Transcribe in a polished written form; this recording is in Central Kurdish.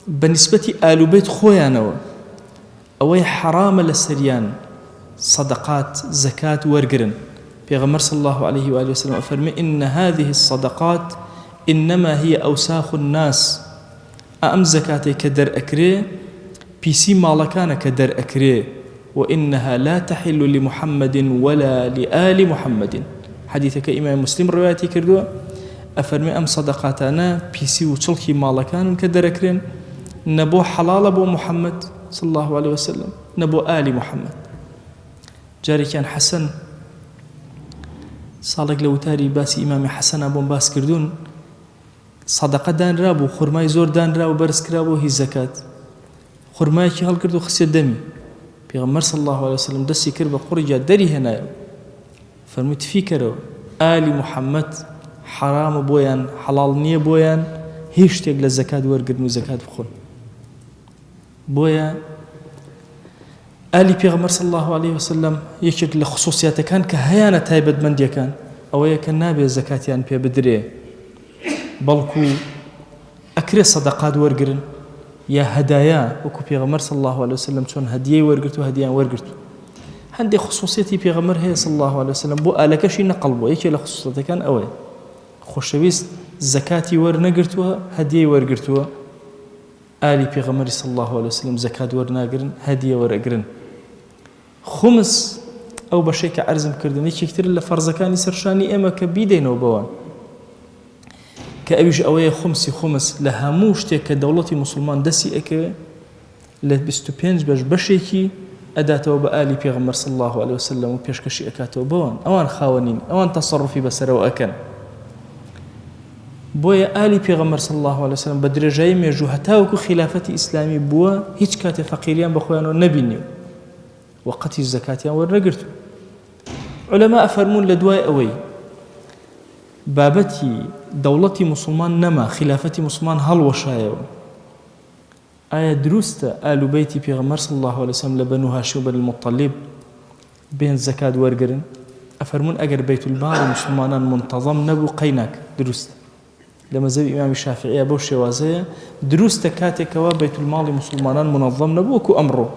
بنسبة آل بيت خويانوا أوي حرام لسريان صدقات زكاة ورقرن بيغمر صلى الله عليه وآله وسلم أفرمي إن هذه الصدقات إنما هي أوساخ الناس أم زكاتي كدر أكري بيسي مالكان كدر أكري وإنها لا تحل لمحمد ولا لآل محمد حديثك إمام مسلم رواياتي كردوا أفرمي أم صدقاتنا بيسي وشلكي مالكان كدر أكرين نبو حلال أبو محمد صلى الله عليه وسلم نبو آل محمد جاري كان حسن صالق لو تاري باسي إمام حسن أبو باس كردون صدقة دان رابو خرماي زور دان رابو برس كرابو هي زكاة خرماي كي هل كردو خسي دمي بيغمر صلى الله عليه وسلم دسي كربا قرجة دري هنا فرميت فيكرو آل محمد حرام بويان حلال نية بويان هيش تيق للزكاة ورقرن وزكاة بخون بويا آل بيغمر صلى الله عليه وسلم يشك لخصوصياته كان كهيانة تايبد من دي كان أو يكن نابي الزكاة يعني بي بدري بلكو أكري صدقات ورقرن يا هدايا وكو بيغمر صلى الله عليه وسلم شون هدية ورقرتو هديان ورقرتو عندي خصوصيتي بيغمر هي صلى الله عليه وسلم بو آلك شي نقلبو يكي لخصوصياته كان أوي خوشويست زكاتي ورنقرتوها هدية ورقرتوها آلي بيغمر صلى الله عليه وسلم زكاة ورناقرن هدية ورقرن خمس أو بشيك عرزم كردن يكي كتير لفرزكاني سرشاني إما كبيدين وبوان كأبيش أوي خمس لهموش تيك دولتي مسلمان دسي أكي لبستو بينج بشيكي أداته بآلي بيغمر صلى الله عليه وسلم وبيشكشي أكاته بوان أوان خاونين أوان تصرفي بسر وأكن بويا آلي بيغمر صلى الله عليه وسلم بدرجة ميجو هتاوكو خلافة إسلامي بوا هيج كاتي فقيريان بخوانو نبينيو وقتي الزكاة ورقرتو علماء فرمون لدواي أوي بابتي دولتي مسلمان نما خلافتي مسلمان هل وشايو آية دروستا آل بيتي بيغمر صلى الله عليه وسلم لبنو هاشم بن المطلب بين زكاة ورقرن أفرمون أجر بيت المال مسلمان منتظم نبو قيناك دروستا لما زي الإمام الشافعي أبو الشوازية دروس تكاتك وبيت المال مسلمان منظم نبوك أمره